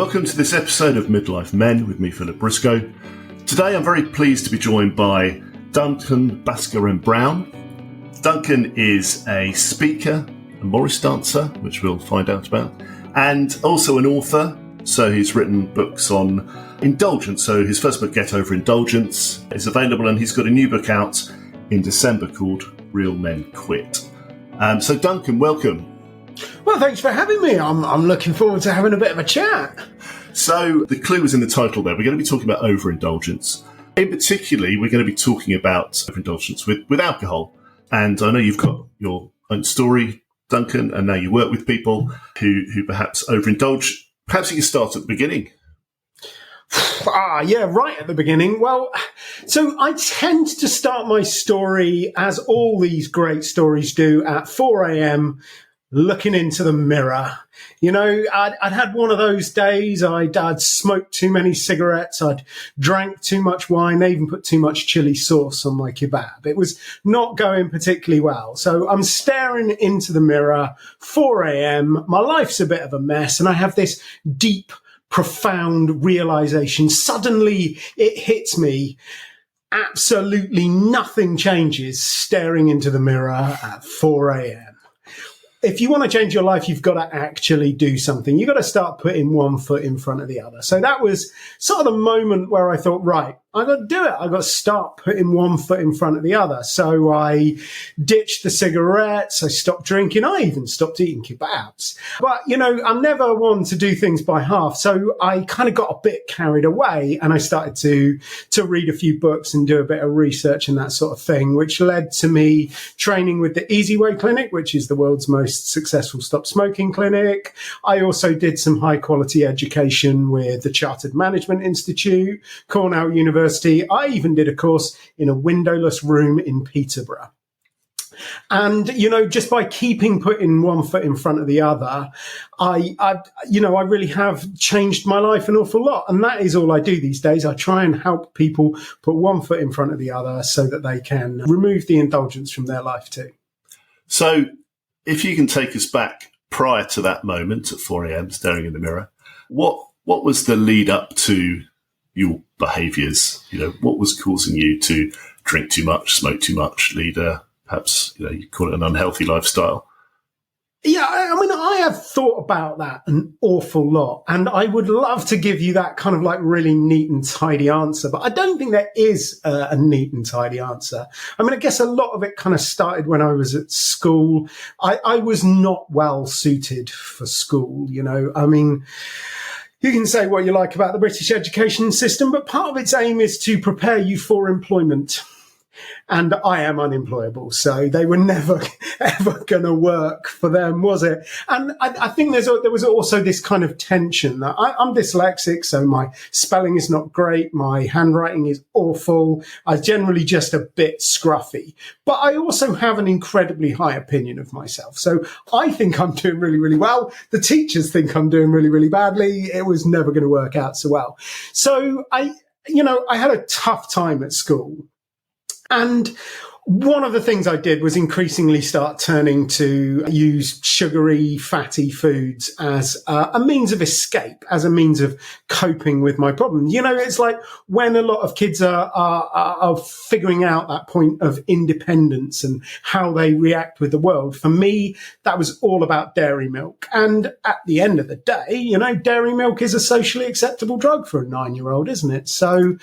Welcome to this episode of Midlife Men with me, Philip Briscoe. Today I'm very pleased to be joined by Duncan Bhaskaran Brown. Duncan is a speaker, a Morris dancer, which we'll find out about, and also an author. So he's written books on indulgence. So his first book, Get Over Indulgence, is available, and he's got a new book out in December called Real Men Quit. So Duncan, welcome. Well, thanks for having me. I'm looking forward to having a bit of a chat. So the clue was in the title there. We're going to be talking about overindulgence. In particular, we're going to be talking about overindulgence with alcohol. And I know you've got your own story, Duncan, and now you work with people who perhaps overindulge. Perhaps you can start at the beginning. Yeah, right at the beginning. Well, so I tend to start my story, as all these great stories do, at 4 a.m., looking into the mirror. You know, I'd had one of those days. I'd smoked too many cigarettes. I'd drank too much wine. They even put too much chili sauce on my kebab. It was not going particularly well. So I'm staring into the mirror, 4 a.m. My life's a bit of a mess. And I have this deep, profound realization. Suddenly it hits me. Absolutely nothing changes staring into the mirror at 4 a.m. If you want to change your life, you've got to actually do something. You've got to start putting one foot in front of the other. So that was sort of the moment where I thought, right, I've got to do it. I've got to start putting one foot in front of the other. So I ditched the cigarettes. I stopped drinking. I even stopped eating kebabs. But, you know, I'm never one to do things by half. So I kind of got a bit carried away, and I started to read a few books and do a bit of research and that sort of thing, which led to me training with the Easy Way Clinic, which is the world's most successful stop smoking clinic. I also did some high quality education with the Chartered Management Institute, Cornell University. I even did a course in a windowless room in Peterborough. And, you know, just by putting one foot in front of the other, I really have changed my life an awful lot. And that is all I do these days. I try and help people put one foot in front of the other so that they can remove the indulgence from their life too. So if you can take us back prior to that moment at 4 a.m. staring in the mirror, what was the lead up to your behaviours? You know, what was causing you to drink too much, smoke too much, lead perhaps, you know, you call it an unhealthy lifestyle? Yeah, I mean, I have thought about that an awful lot, and I would love to give you that kind of like really neat and tidy answer, but I don't think there is a neat and tidy answer. I mean, I guess a lot of it kind of started when I was at school. I was not well suited for school, you know. I mean, you can say what you like about the British education system, but part of its aim is to prepare you for employment. And I am unemployable, so they were never, ever going to work for them, was it? And I think there was also this kind of tension that I'm dyslexic, so my spelling is not great, my handwriting is awful, I'm generally just a bit scruffy. But I also have an incredibly high opinion of myself. So I think I'm doing really, really well. The teachers think I'm doing really, really badly. It was never going to work out so well. So I had a tough time at school. And one of the things I did was increasingly start turning to use sugary, fatty foods as a means of escape, as a means of coping with my problems. You know, it's like when a lot of kids are figuring out that point of independence and how they react with the world. For me, that was all about dairy milk. And at the end of the day, you know, dairy milk is a socially acceptable drug for a 9-year-old, isn't it? So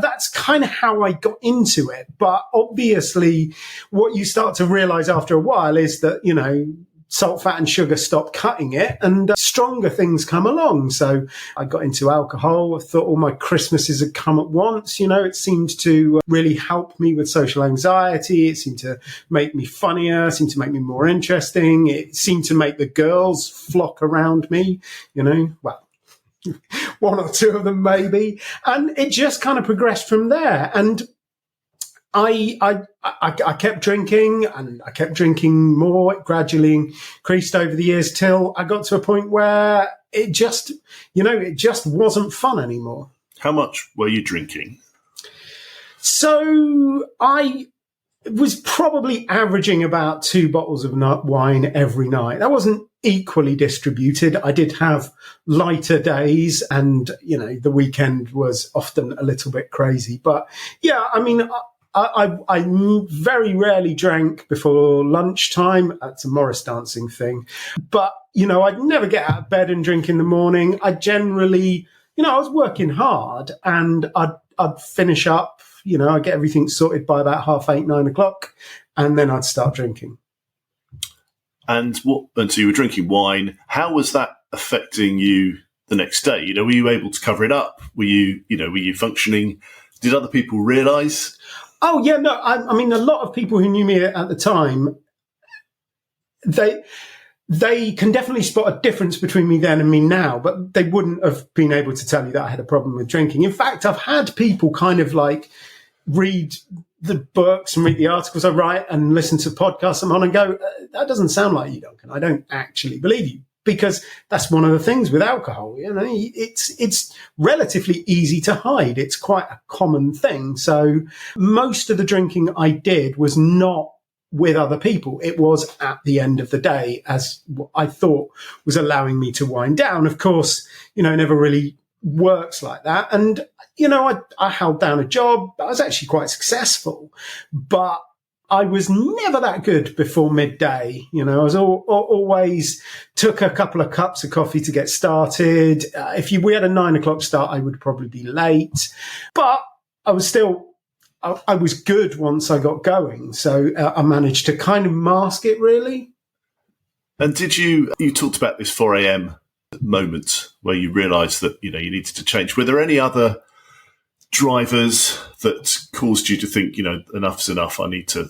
that's kind of how I got into it. But obviously, what you start to realize after a while is that, you know, salt, fat and sugar stop cutting it, and stronger things come along. So I got into alcohol. I thought all my Christmases had come at once. You know, it seemed to really help me with social anxiety. It seemed to make me funnier, seemed to make me more interesting. It seemed to make the girls flock around me, you know, well, one or two of them maybe. And it just kind of progressed from there. And I kept drinking, and I kept drinking more. It gradually increased over the years till I got to a point where it just wasn't fun anymore. How much were you drinking? So was probably averaging about 2 bottles of wine every night. That wasn't equally distributed. I did have lighter days, and the weekend was often a little bit crazy. But yeah, I mean, I very rarely drank before lunchtime. That's a Morris dancing thing. But I'd never get out of bed and drink in the morning. I generally, I was working hard, and I'd finish up. I'd get everything sorted by about 8:30, 9 o'clock, and then I'd start drinking. And so you were drinking wine. How was that affecting you the next day? Were you able to cover it up? Were you functioning? Did other people realise? Oh yeah, no. I mean, a lot of people who knew me at the time, they can definitely spot a difference between me then and me now, but they wouldn't have been able to tell you that I had a problem with drinking. In fact, I've had people kind of like read the books and read the articles I write and listen to podcasts I'm on and go, that doesn't sound like you, Duncan. I don't actually believe you. Because that's one of the things with alcohol. It's relatively easy to hide. It's quite a common thing. So most of the drinking I did was not with other people. It was at the end of the day, as what I thought was allowing me to wind down. Of course, it never really works like that. And, I held down a job. I was actually quite successful, but I was never that good before midday. I was always took a couple of cups of coffee to get started. We had a 9 o'clock start, I would probably be late, but I was good once I got going. So I managed to kind of mask it, really. And did you talked about this 4 a.m. moment where you realised that, you needed to change. Were there any other drivers that caused you to think, enough's enough, I need to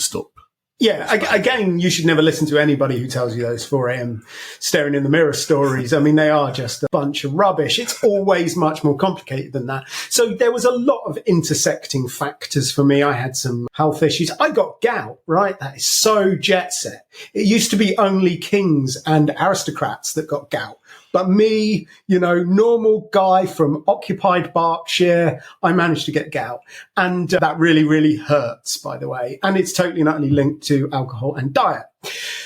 stop? Yeah, again, you should never listen to anybody who tells you those 4 a.m. staring in the mirror stories. I mean, they are just a bunch of rubbish. It's always much more complicated than that. So there was a lot of intersecting factors for me. I had some health issues. I got gout, right? That is so jet set. It used to be only kings and aristocrats that got gout. But me, normal guy from occupied Berkshire, I managed to get gout. And that really, really hurts, by the way. And it's totally and utterly linked to alcohol and diet.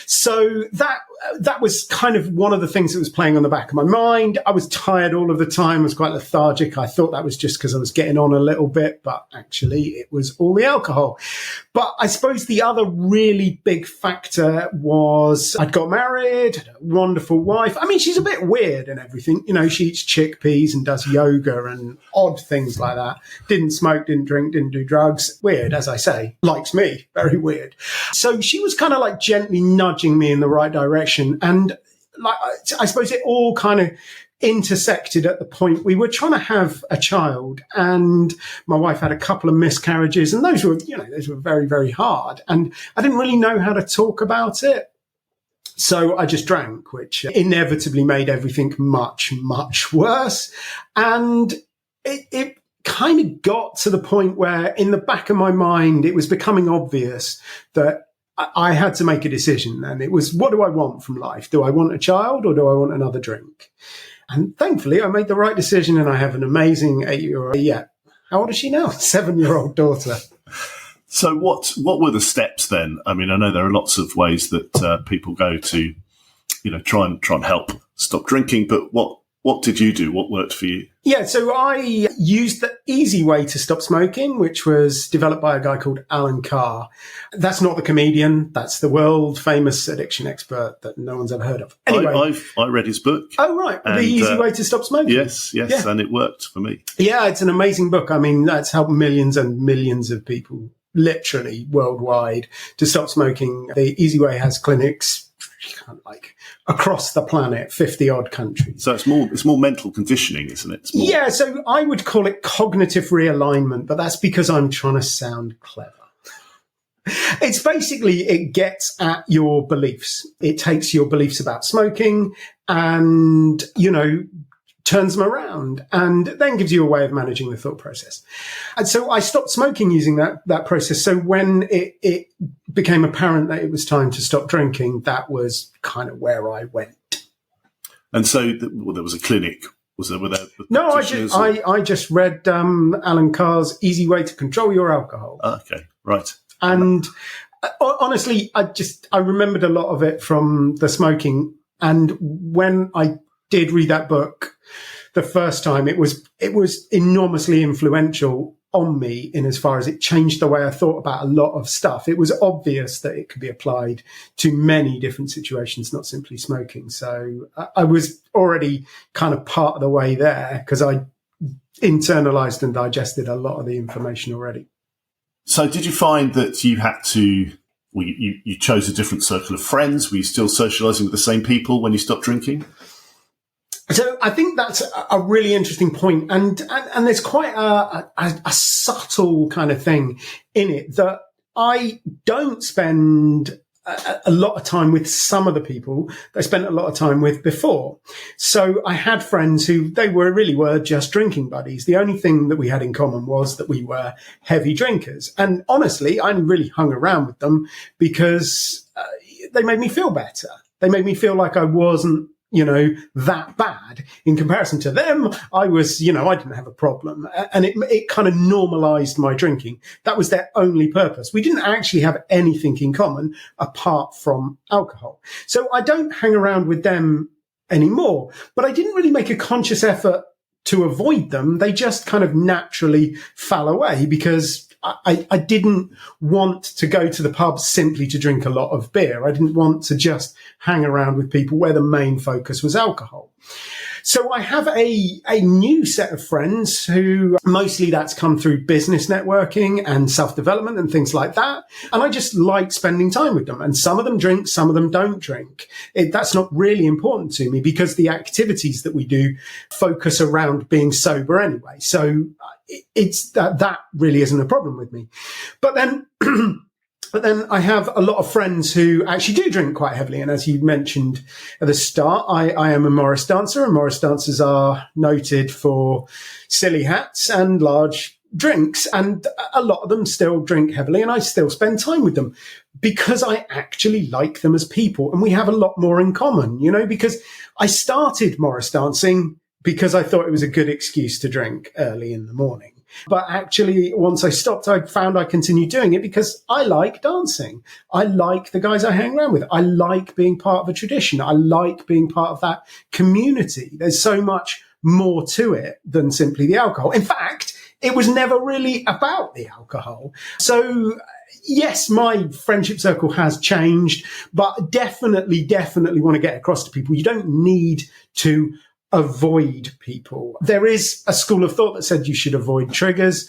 So that was kind of one of the things that was playing on the back of my mind. I was tired all of the time. I was quite lethargic. I thought that was just because I was getting on a little bit, but actually it was all the alcohol. But I suppose the other really big factor was I'd got married, had a wonderful wife. I mean, she's a bit weird and everything. She eats chickpeas and does yoga and odd things like that. Didn't smoke, didn't drink, didn't do drugs. Weird, as I say. Likes me. Very weird. So she was kind of like gently nudging me in the right direction. And I suppose it all kind of intersected at the point we were trying to have a child, and my wife had a couple of miscarriages, and those were very, very hard. And I didn't really know how to talk about it. So I just drank, which inevitably made everything much, much worse. And it kind of got to the point where in the back of my mind, it was becoming obvious that I had to make a decision. And it was, what do I want from life? Do I want a child or do I want another drink? And thankfully, I made the right decision, and I have an amazing 8-year-old. Yeah. How old is she now? 7-year-old daughter. So what were the steps then? I mean, I know there are lots of ways that people go to, try and help stop drinking, but what did you do? What worked for you? Yeah, so I used the easy way to stop smoking, which was developed by a guy called Alan Carr. That's not the comedian. That's the world famous addiction expert that no one's ever heard of. Anyway, I read his book. Oh, right. The Easy Way to Stop Smoking. Yes. Yeah. And it worked for me. Yeah, it's an amazing book. I mean, that's helped millions and millions of people, literally worldwide, to stop smoking. The Easy Way has clinics like across the planet, 50 odd countries. So it's more mental conditioning, isn't it? Yeah, so I would call it cognitive realignment, but that's because I'm trying to sound clever. It's basically, it gets at your beliefs. It takes your beliefs about smoking and, turns them around and then gives you a way of managing the thought process. And so I stopped smoking using that process. So when it became apparent that it was time to stop drinking, that was kind of where I went. And so there was a clinic. Was there? Were there no, I just read Alan Carr's Easy Way to Control Your Alcohol. Okay, right. And honestly, I remembered a lot of it from the smoking. And when I did read that book the first time, it was enormously influential on me in as far as it changed the way I thought about a lot of stuff. It was obvious that it could be applied to many different situations, not simply smoking. So I was already kind of part of the way there because I internalized and digested a lot of the information already. So did you find that you had to, well, you chose a different circle of friends? Were you still socializing with the same people when you stopped drinking? So I think that's a really interesting point. And there's quite a subtle kind of thing in it that I don't spend a lot of time with some of the people that I spent a lot of time with before. So I had friends who they really were just drinking buddies. The only thing that we had in common was that we were heavy drinkers. And honestly, I really hung around with them because they made me feel better. They made me feel like I wasn't, that bad in comparison to them. I was, I didn't have a problem, and it kind of normalized my drinking. That was their only purpose. We didn't actually have anything in common apart from alcohol. So I don't hang around with them anymore, but I didn't really make a conscious effort to avoid them. They just kind of naturally fell away because I didn't want to go to the pub simply to drink a lot of beer. I didn't want to just hang around with people where the main focus was alcohol. So I have a new set of friends who mostly that's come through business networking and self-development and things like that. And I just like spending time with them. And some of them drink, some of them don't drink. That's not really important to me because the activities that we do focus around being sober anyway. So it's that really isn't a problem with me. But then I have a lot of friends who actually do drink quite heavily. And as you mentioned at the start, I am a Morris dancer, and Morris dancers are noted for silly hats and large drinks. And a lot of them still drink heavily, and I still spend time with them because I actually like them as people. And we have a lot more in common, because I started Morris dancing because I thought it was a good excuse to drink early in the morning. But actually, once I stopped, I found I continued doing it because I like dancing. I like the guys I hang around with. I like being part of a tradition. I like being part of that community. There's so much more to it than simply the alcohol. In fact, it was never really about the alcohol. So yes, my friendship circle has changed, but definitely want to get across to people. You don't need to avoid people. There is a school of thought that said you should avoid triggers.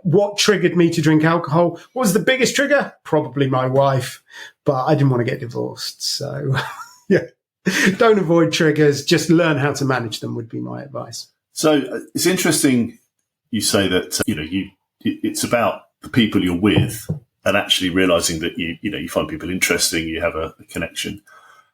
What triggered me to drink alcohol? What was the biggest trigger? Probably my wife, but I didn't want to get divorced. So yeah, don't avoid triggers. Just learn how to manage them would be my advice. So it's interesting you say that, it's about the people you're with and actually realizing that you find people interesting, you have a connection.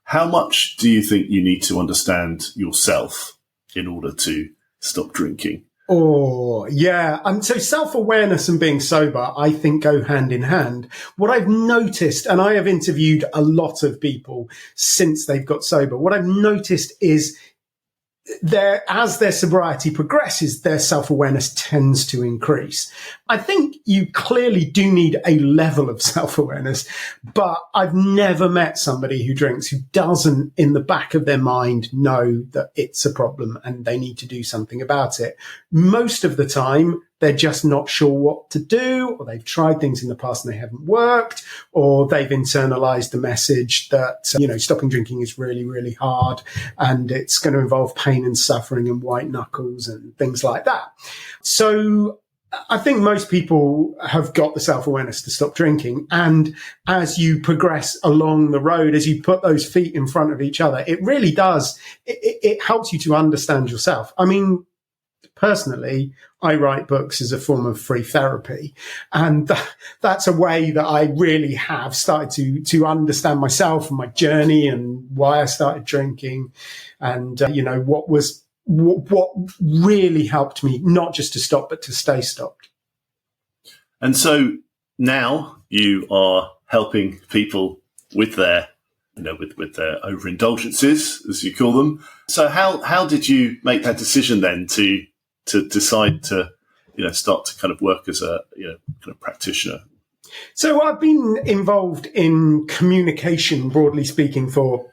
How much do you think you need to understand yourself in order to stop drinking? Oh, yeah. So self-awareness and being sober, I think, go hand in hand. What I've noticed, and I have interviewed a lot of people since they've got sober, what I've noticed is as their sobriety progresses, their self-awareness tends to increase. I think you clearly do need a level of self-awareness, but I've never met somebody who drinks who doesn't in the back of their mind know that it's a problem and they need to do something about it. Most of the time, they're just not sure what to do, or they've tried things in the past and they haven't worked, or they've internalized the message that, stopping drinking is really, really hard and it's going to involve pain and suffering and white knuckles and things like that. So I think most people have got the self-awareness to stop drinking. And as you progress along the road, as you put those feet in front of each other, it really does. It helps you to understand yourself. I mean, personally, I write books as a form of free therapy. And that's a way that I really have started to understand myself and my journey and why I started drinking and, what really helped me, not just to stop, but to stay stopped. And so now you are helping people with their, with their overindulgences, as you call them. So how did you make that decision then to decide to, start to kind of work as a, kind of practitioner? So I've been involved in communication, broadly speaking, for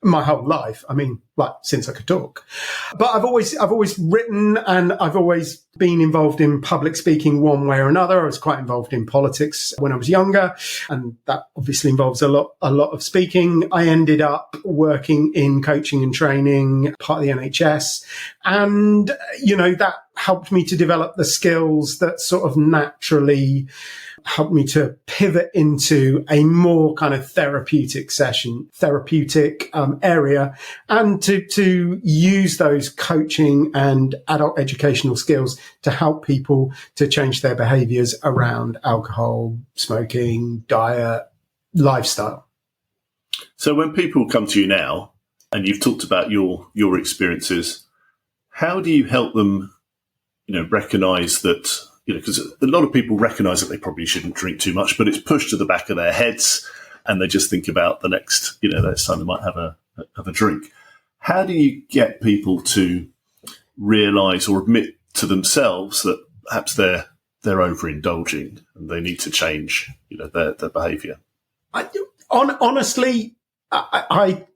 my whole life. I mean, like since I could talk. But I've always written, and I've always been involved in public speaking one way or another. I was quite involved in politics when I was younger, and that obviously involves a lot of speaking. I ended up working in coaching and training, part of the NHS, and that helped me to develop the skills that sort of naturally helped me to pivot into a more kind of therapeutic area, and to use those coaching and adult educational skills to help people to change their behaviors around alcohol, smoking, diet, lifestyle. So when people come to you now, and you've talked about your experiences, how do you help them, recognize that, because a lot of people recognize that they probably shouldn't drink too much, but it's pushed to the back of their heads and they just think about the next time they might have a drink. How do you get people to realize or admit to themselves that perhaps they're overindulging and they need to change, their behavior? Honestly, I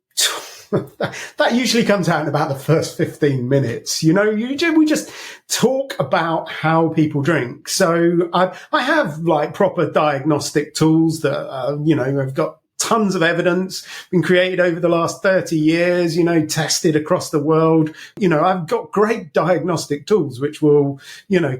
that usually comes out in about the first 15 minutes. We just talk about how people drink. So I have like proper diagnostic tools that, I've got tons of evidence been created over the last 30 years, tested across the world. I've got great diagnostic tools which will,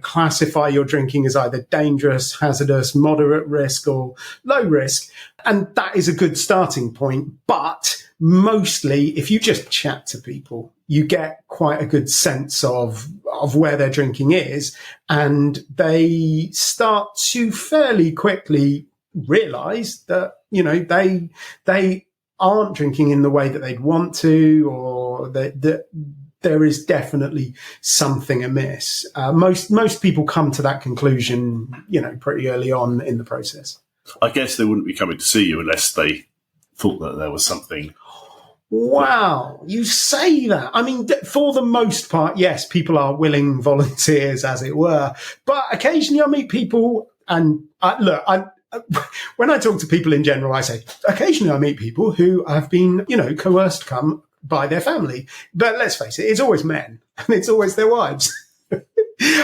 classify your drinking as either dangerous, hazardous, moderate risk or low risk. And that is a good starting point. But mostly, if you just chat to people, you get quite a good sense of where their drinking is. And they start to fairly quickly realize that, they aren't drinking in the way that they'd want to, or that there is definitely something amiss. Most people come to that conclusion, pretty early on in the process. I guess they wouldn't be coming to see you unless they thought that there was something. Wow, you say that. I mean, for the most part, yes, people are willing volunteers, as it were. But occasionally I meet people, and when I talk to people in general, I say, occasionally I meet people who have been, coerced to come by their family. But let's face it, it's always men and it's always their wives.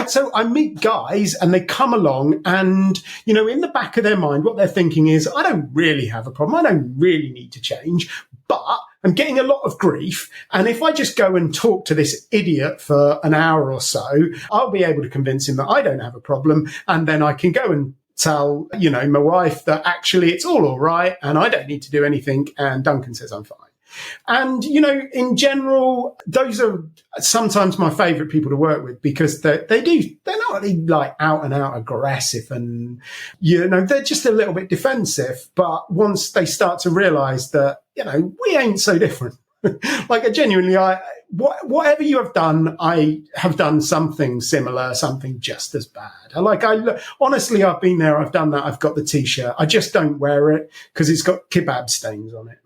So I meet guys and they come along and, in the back of their mind, what they're thinking is, I don't really have a problem. I don't really need to change, but I'm getting a lot of grief. And if I just go and talk to this idiot for an hour or so, I'll be able to convince him that I don't have a problem. And then I can go and tell, my wife that actually it's all right and I don't need to do anything. And Duncan says I'm fine. And, in general, those are sometimes my favorite people to work with because they're not really like out and out aggressive and, they're just a little bit defensive. But once they start to realize that, we ain't so different. Like whatever you have done, I have done something similar, something just as bad. Honestly, I've been there, I've done that. I've got the T-shirt. I just don't wear it because it's got kebab stains on it.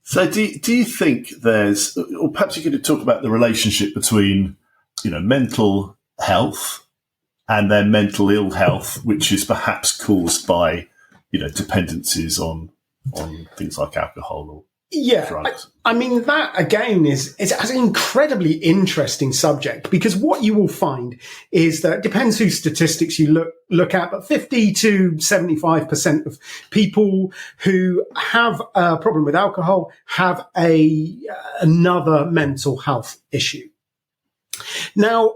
So do you think there's, or perhaps you could talk about the relationship between, mental health and then mental ill health, which is perhaps caused by, dependencies on things like alcohol or drugs? I mean, that again is an incredibly interesting subject because what you will find is that it depends whose statistics you look at, but 50 to 75% of people who have a problem with alcohol have another mental health issue. Now,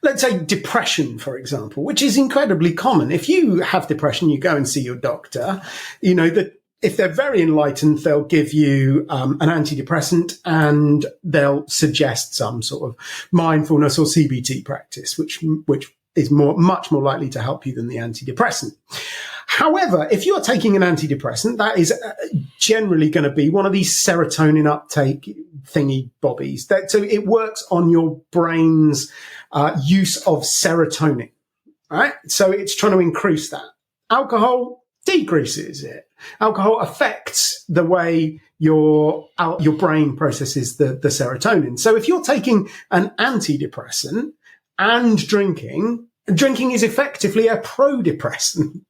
let's say depression, for example, which is incredibly common. If you have depression, you go and see your doctor, if they're very enlightened, they'll give you an antidepressant and they'll suggest some sort of mindfulness or CBT practice, which is much more likely to help you than the antidepressant. However, if you're taking an antidepressant, that is generally going to be one of these serotonin uptake thingy bobbies. So it works on your brain's use of serotonin, right? So it's trying to increase that. Alcohol decreases it. Alcohol affects the way your brain processes the serotonin. So if you're taking an antidepressant and drinking, drinking is effectively a pro-depressant,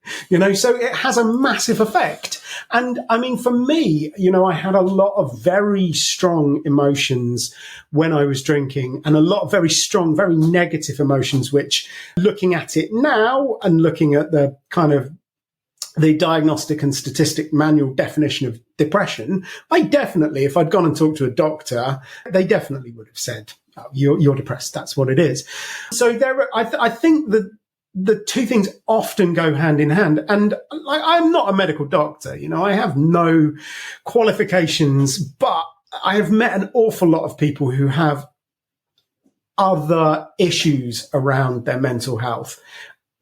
so it has a massive effect. And I mean, for me, I had a lot of very strong emotions when I was drinking, and a lot of very strong, very negative emotions, which, looking at it now and looking at the kind of the diagnostic and statistic manual definition of depression, I definitely, if I'd gone and talked to a doctor, they definitely would have said, oh, you're depressed. That's what it is. So I think that the two things often go hand in hand. And I'm not a medical doctor, I have no qualifications, but I have met an awful lot of people who have other issues around their mental health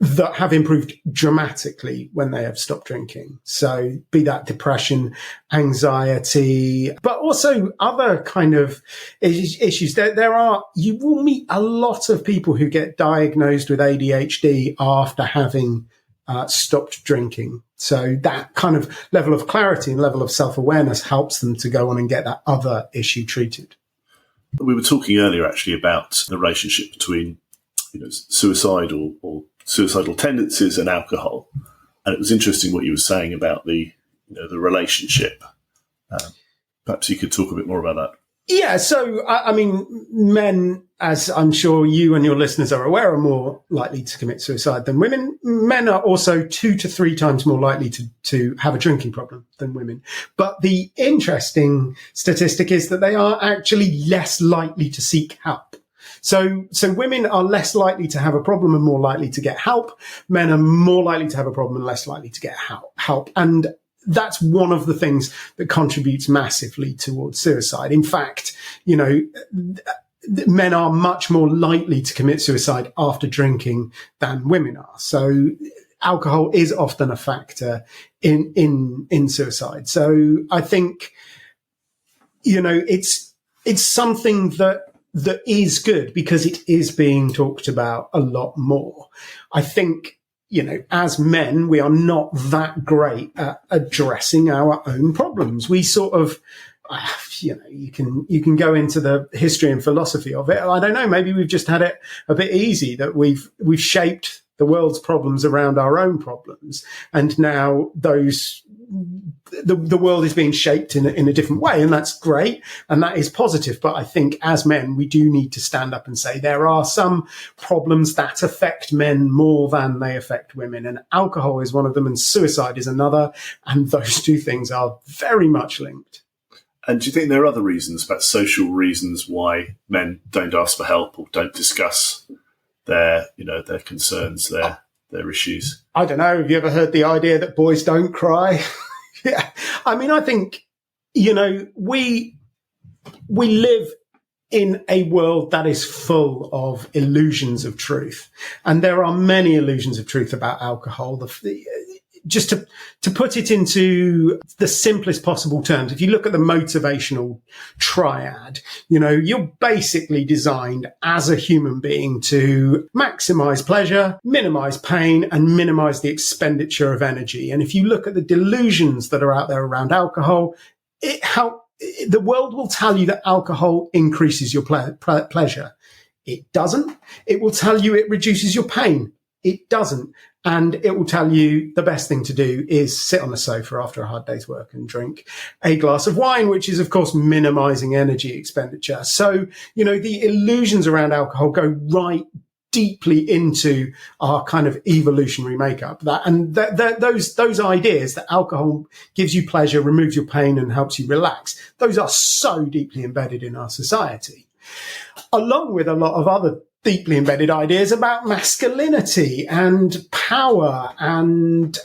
that have improved dramatically when they have stopped drinking. So be that depression, anxiety, but also other kind of issues. You will meet a lot of people who get diagnosed with ADHD after having stopped drinking. So that kind of level of clarity and level of self-awareness helps them to go on and get that other issue treated. We were talking earlier actually about the relationship between suicidal tendencies and alcohol, and it was interesting what you were saying about the relationship. Perhaps you could talk a bit more about that. Yeah, so I mean, men, as I'm sure you and your listeners are aware, are more likely to commit suicide than women. Men are also 2 to 3 times more likely to have a drinking problem than women. But the interesting statistic is that they are actually less likely to seek help. So women are less likely to have a problem and more likely to get help. Men are more likely to have a problem and less likely to get help. And that's one of the things that contributes massively towards suicide. In fact, men are much more likely to commit suicide after drinking than women are. So alcohol is often a factor in suicide. So I think, it's something that is good because it is being talked about a lot more. I think, as men, we are not that great at addressing our own problems. We sort of, you can go into the history and philosophy of it. I don't know. Maybe we've just had it a bit easy, that we've shaped the world's problems around our own problems. And now the world is being shaped in a different way. And that's great. And that is positive. But I think as men, we do need to stand up and say there are some problems that affect men more than they affect women. And alcohol is one of them and suicide is another. And those two things are very much linked. And do you think there are other reasons, perhaps social reasons, why men don't ask for help or don't discuss their concerns, their issues? I don't know. Have you ever heard the idea that boys don't cry? Yeah. I mean, I think, we live in a world that is full of illusions of truth. And there are many illusions of truth about alcohol. Just to put it into the simplest possible terms, if you look at the motivational triad, you're basically designed as a human being to maximize pleasure, minimize pain, and minimize the expenditure of energy. And if you look at the delusions that are out there around alcohol, the world will tell you that alcohol increases your pleasure. It doesn't. It will tell you it reduces your pain. It doesn't. And it will tell you the best thing to do is sit on the sofa after a hard day's work and drink a glass of wine, which is, of course, minimizing energy expenditure. So, the illusions around alcohol go right deeply into our kind of evolutionary makeup. Those ideas that alcohol gives you pleasure, removes your pain, and helps you relax, those are so deeply embedded in our society, along with a lot of other deeply embedded ideas about masculinity and power and,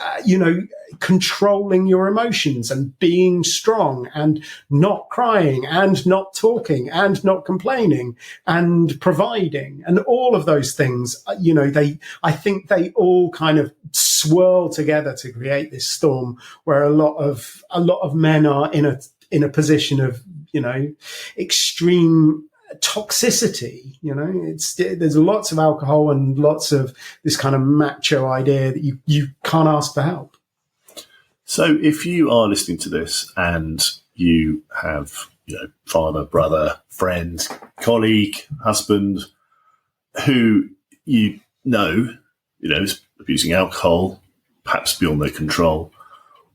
controlling your emotions and being strong and not crying and not talking and not complaining and providing. And all of those things, I think they all kind of swirl together to create this storm where a lot of men are in a position of, extreme toxicity. There's lots of alcohol and lots of this kind of macho idea that you can't ask for help. So if you are listening to this and you have, father, brother, friend, colleague, husband, who you know, is abusing alcohol, perhaps beyond their control,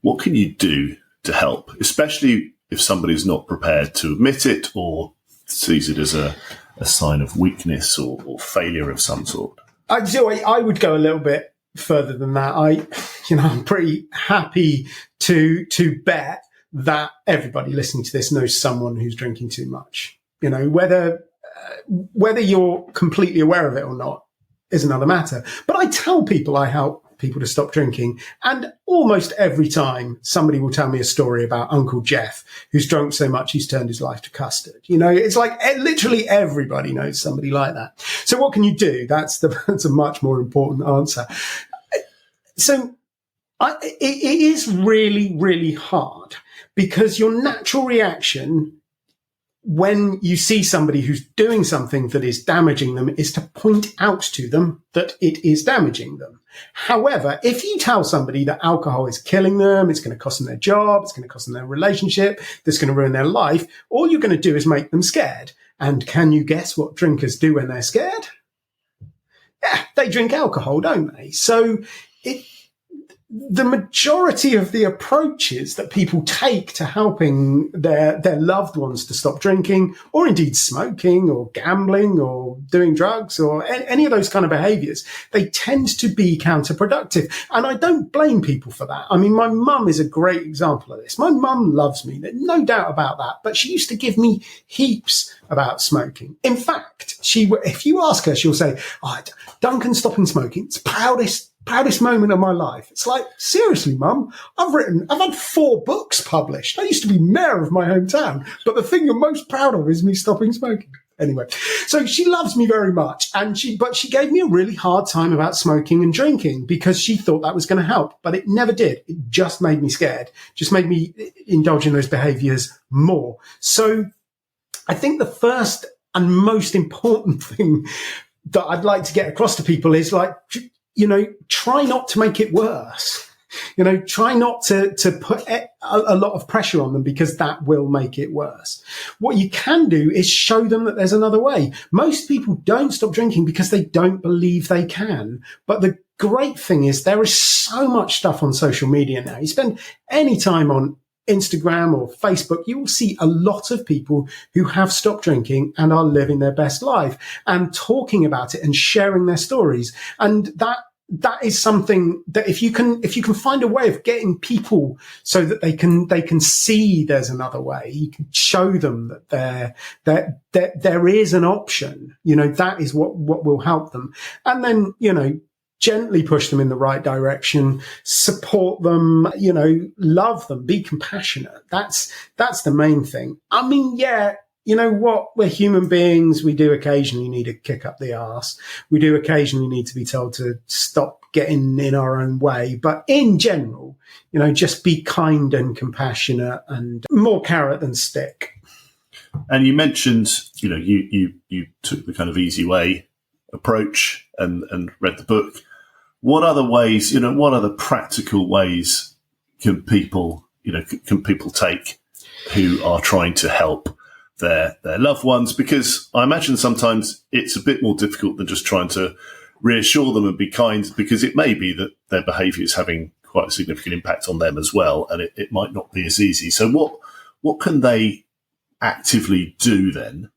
what can you do to help, especially if somebody's not prepared to admit it or sees it as a sign of weakness or failure of some sort? I would go a little bit further than that. I'm pretty happy to bet that everybody listening to this knows someone who's drinking too much. Whether you're completely aware of it or not is another matter. But I tell people I help people to stop drinking, and almost every time somebody will tell me a story about Uncle Jeff, who's drunk so much he's turned his life to custard. It's like literally everybody knows somebody like that. So what can you do? That's a much more important answer. So it is really, really hard, because your natural reaction when you see somebody who's doing something that is damaging them is to point out to them that it is damaging them. However, if you tell somebody that alcohol is killing them, it's going to cost them their job, it's going to cost them their relationship, that's going to ruin their life, all you're going to do is make them scared. And can you guess what drinkers do when they're scared? Yeah, they drink alcohol, don't they? So the majority of the approaches that people take to helping their loved ones to stop drinking, or indeed smoking or gambling or doing drugs or any of those kind of behaviors, they tend to be counterproductive. And I don't blame people for that. I mean, my mum is a great example of this. My mum loves me, no doubt about that, but she used to give me heaps about smoking. In fact, if you ask her, she'll say, Duncan stopping smoking, it's proudest moment of my life. It's like, seriously, Mum, I've had 4 books published. I used to be mayor of my hometown, but the thing you're most proud of is me stopping smoking. Anyway, so she loves me very much, but she gave me a really hard time about smoking and drinking because she thought that was going to help, but it never did. It just made me scared, just made me indulge in those behaviors more. So I think the first and most important thing that I'd like to get across to people is try not to make it worse. Try not to put a lot of pressure on them, because that will make it worse. What you can do is show them that there's another way. Most people don't stop drinking because they don't believe they can. But the great thing is there is so much stuff on social media now. You spend any time on Instagram or Facebook, you will see a lot of people who have stopped drinking and are living their best life and talking about it and sharing their stories. And that is something that if you can find a way of getting people so that they can see there's another way, you can show them that there is an option, that is what will help them. And then, gently push them in the right direction, support them, love them, be compassionate. That's the main thing. I mean, yeah, you know what? We're human beings. We do occasionally need a kick up the arse. We do occasionally need to be told to stop getting in our own way. But in general, just be kind and compassionate and more carrot than stick. And you mentioned, you took the kind of easy way approach and read the book. What other ways, what other practical ways can people take who are trying to help their loved ones? Because I imagine sometimes it's a bit more difficult than just trying to reassure them and be kind, because it may be that their behaviour is having quite a significant impact on them as well, and it might not be as easy. So what can they actively do then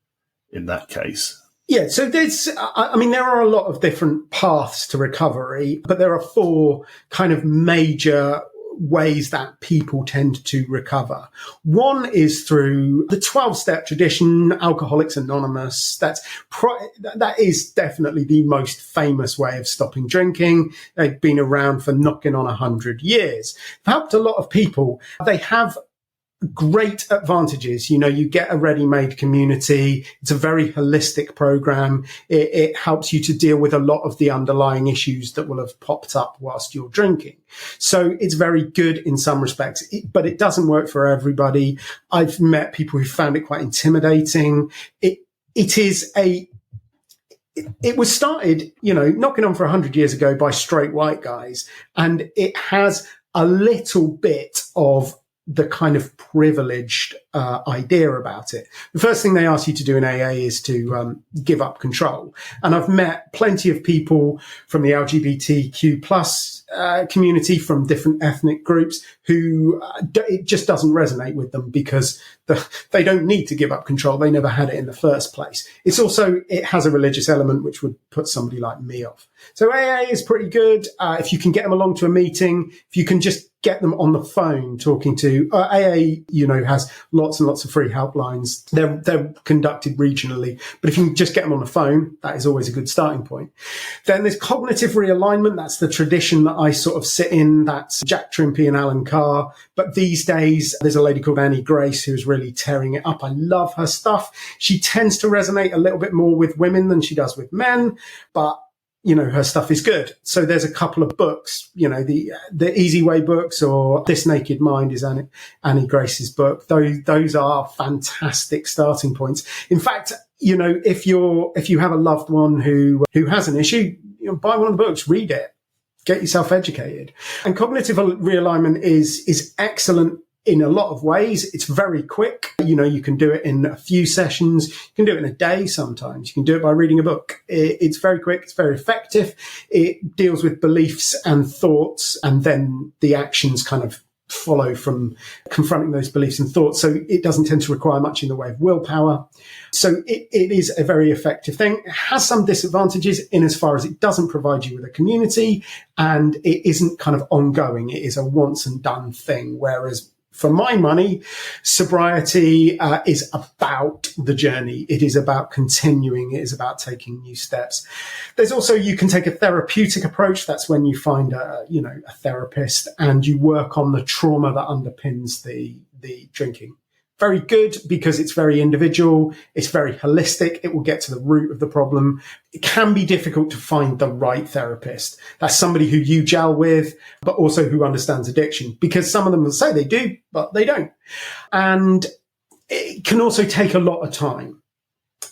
in that case? Yeah, so there are a lot of different paths to recovery, but there are 4 kind of major ways that people tend to recover. One is through the 12-step tradition, Alcoholics Anonymous. That is definitely the most famous way of stopping drinking. They've been around for knocking on 100 years. They've helped a lot of people. They have great advantages. You get a ready-made community. It's a very holistic program. It helps you to deal with a lot of the underlying issues that will have popped up whilst you're drinking. So it's very good in some respects, but it doesn't work for everybody. I've met people who found it quite intimidating. It was started, knocking on for 100 years ago by straight white guys, and it has a little bit of the kind of privileged idea about it. The first thing they ask you to do in AA is to give up control. And I've met plenty of people from the LGBTQ plus community, from different ethnic groups, who it just doesn't resonate with them because they don't need to give up control. They never had it in the first place. It has a religious element which would put somebody like me off. So AA is pretty good. If you can get them along to a meeting, if you can just get them on the phone talking to AA, has lots and lots of free helplines. They're conducted regionally, but if you can just get them on the phone, that is always a good starting point. Then there's cognitive realignment. That's the tradition that I sort of sit in. That's Jack Trimpey and Alan Carr. But these days, there's a lady called Annie Grace who's really tearing it up. I love her stuff. She tends to resonate a little bit more with women than she does with men, but her stuff is good. So there's a couple of books, the Easy Way books, or This Naked Mind is Annie Grace's book. Those are fantastic starting points. In fact, if you have a loved one who has an issue, buy one of the books, read it, get yourself educated. And cognitive realignment is excellent in a lot of ways. It's very quick. You can do it in a few sessions. You can do it in a day sometimes. You can do it by reading a book. It's very quick. It's very effective. It deals with beliefs and thoughts, and then the actions kind of follow from confronting those beliefs and thoughts. So it doesn't tend to require much in the way of willpower. So it is a very effective thing. It has some disadvantages in as far as it doesn't provide you with a community, and it isn't kind of ongoing. It is a once and done thing. Whereas for my money, sobriety is about the journey. It is about continuing. It is about taking new steps. There's also, you can take a therapeutic approach. That's when you find a therapist and you work on the trauma that underpins the drinking. Very good because it's very individual. It's very holistic. It will get to the root of the problem. It can be difficult to find the right therapist. That's somebody who you gel with, but also who understands addiction, because some of them will say they do, but they don't. And it can also take a lot of time.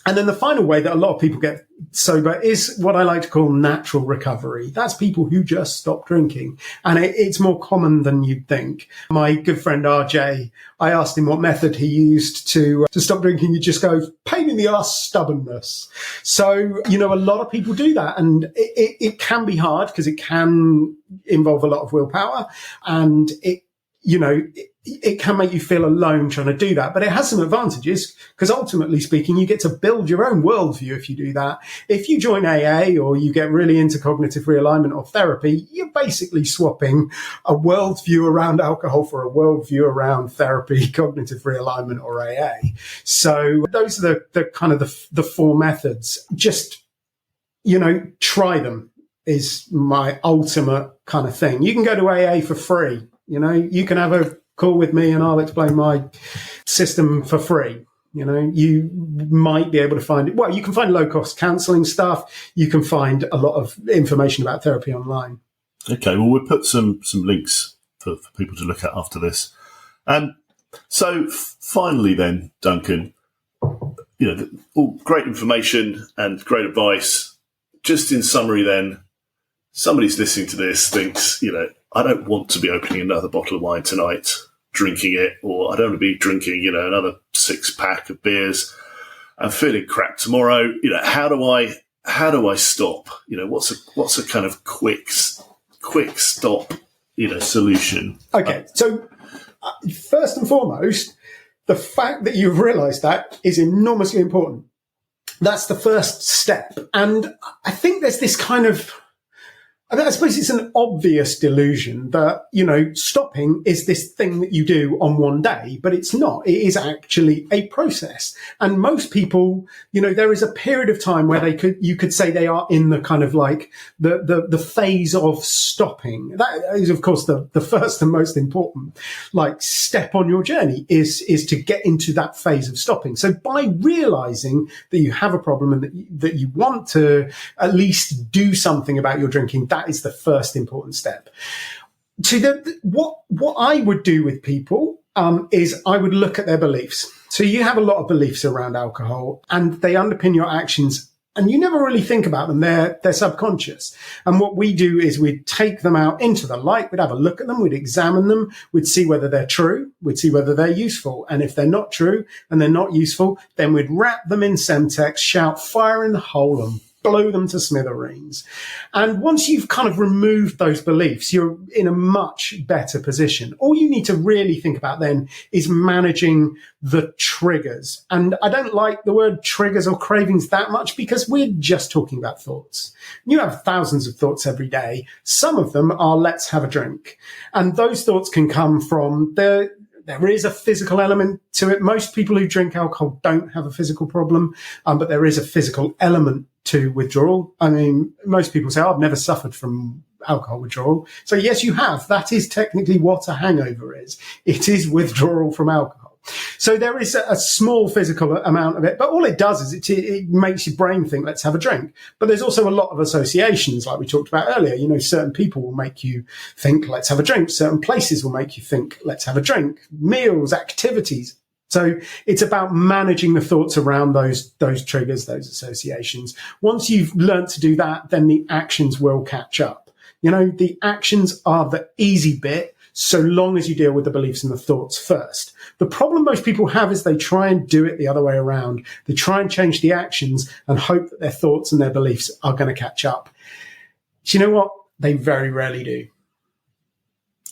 And then the final way that a lot of people get sober is what I like to call natural recovery. That's people who just stop drinking. And it's more common than you'd think. My good friend RJ, I asked him what method he used to stop drinking. He just goes, pain in the ass, stubbornness. So, a lot of people do that. And it can be hard because it can involve a lot of willpower. And it can make you feel alone trying to do that, but it has some advantages because ultimately speaking, you get to build your own worldview if you do that. If you join AA or you get really into cognitive realignment or therapy, you're basically swapping a worldview around alcohol for a worldview around therapy, cognitive realignment or AA. So those are the kind of the four methods. Just, try them is my ultimate kind of thing. You can go to AA for free. You can have a call with me and I'll explain my system for free. You might be able to find it. Well, you can find low-cost counselling stuff. You can find a lot of information about therapy online. Okay, well, we'll put some links for people to look at after this. So finally then, Duncan, all great information and great advice. Just in summary then, somebody's listening to this thinks, I don't want to be opening another bottle of wine tonight, drinking it, or I don't want to be drinking, another 6-pack of beers. I'm feeling crap tomorrow. How do I stop? What's a kind of quick stop, solution? Okay. So first and foremost, the fact that you've realized that is enormously important. That's the first step. And I think there's this kind of, I suppose it's an obvious delusion that, stopping is this thing that you do on one day, but it's not. It is actually a process. And most people, there is a period of time where you could say they are in the kind of like the phase of stopping. That is, of course, the first and most important, step on your journey is to get into that phase of stopping. So by realizing that you have a problem and that you want to at least do something about your drinking, that is the first important step. What I would do with people is I would look at their beliefs. So you have a lot of beliefs around alcohol and they underpin your actions and you never really think about them. They're subconscious. And what we do is we'd take them out into the light. We'd have a look at them. We'd examine them. We'd see whether they're true. We'd see whether they're useful. And if they're not true and they're not useful, then we'd wrap them in Semtex, shout fire in the hole, and blow them to smithereens. And once you've kind of removed those beliefs, you're in a much better position. All you need to really think about then is managing the triggers. And I don't like the word triggers or cravings that much because we're just talking about thoughts. You have thousands of thoughts every day. Some of them are let's have a drink. And those thoughts can come from there is a physical element to it. Most people who drink alcohol don't have a physical problem, but there is a physical element to withdrawal. I mean, most people say, I've never suffered from alcohol withdrawal. So yes, you have. That is technically what a hangover is. It is withdrawal from alcohol. So there is a small physical amount of it, but all it does is it makes your brain think, let's have a drink. But there's also a lot of associations, like we talked about earlier. You know, certain people will make you think, let's have a drink. Certain places will make you think, let's have a drink. Meals, activities. So it's about managing the thoughts around those triggers, those associations. Once you've learned to do that, then the actions will catch up. You know, the actions are the easy bit, so long as you deal with the beliefs and the thoughts first. The problem most people have is they try and do it the other way around. They try and change the actions and hope that their thoughts and their beliefs are going to catch up. Do you know what? They very rarely do.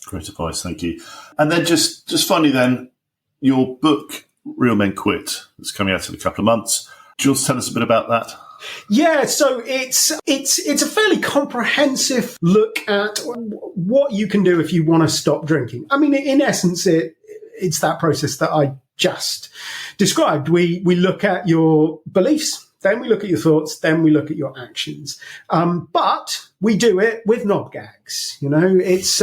Great advice, thank you. And then just finally then, your book, Real Men Quit, is coming out in a couple of months. Do you want to tell us a bit about that? Yeah, so it's a fairly comprehensive look at what you can do if you want to stop drinking. I mean, in essence, it's that process that I just described. We look at your beliefs, then we look at your thoughts, then we look at your actions. But we do it with knob gags. You know, it's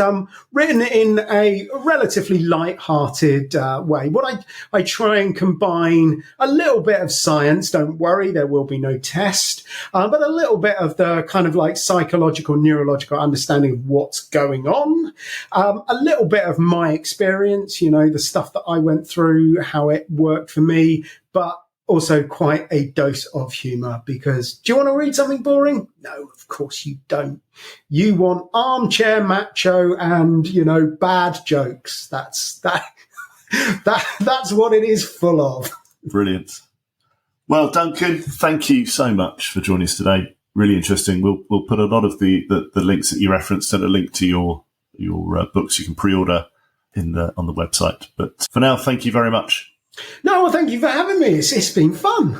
written in a relatively light-hearted way. What I try and combine a little bit of science. Don't worry, there will be no test, but a little bit of the kind of like psychological, neurological understanding of what's going on. A little bit of my experience. You know, the stuff that I went through, how it worked for me, but also quite a dose of humour, because do you want to read something boring? No, of course you don't. You want armchair macho and, you know, bad jokes. That's what it is full of. Brilliant. Well, Duncan, thank you so much for joining us today. Really interesting. We'll put a lot of the links that you referenced and a link to your books you can pre-order on the website. But for now, thank you very much. No, well, thank you for having me. It's been fun.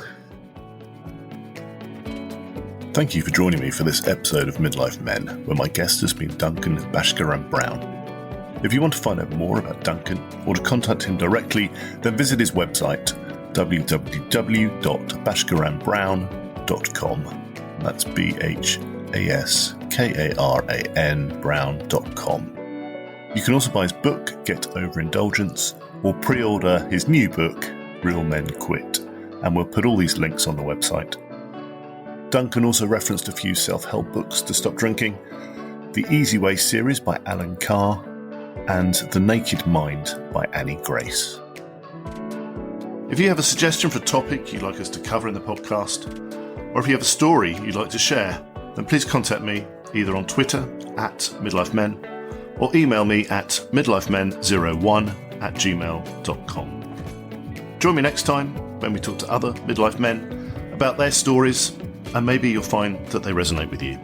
Thank you for joining me for this episode of Midlife Men, where my guest has been Duncan Bhaskaran Brown. If you want to find out more about Duncan or to contact him directly, then visit his website, www.bhaskaranbrown.com. That's BHASKARAN Brown.com. You can also buy his book, Get Over Indulgence, or pre-order his new book, Real Men Quit, and we'll put all these links on the website. Duncan also referenced a few self-help books to stop drinking, The Easy Way series by Alan Carr, and The Naked Mind by Annie Grace. If you have a suggestion for a topic you'd like us to cover in the podcast, or if you have a story you'd like to share, then please contact me either on Twitter @MidlifeMen or email me at midlifemen01@gmail.com. Join me next time when we talk to other midlife men about their stories, and maybe you'll find that they resonate with you.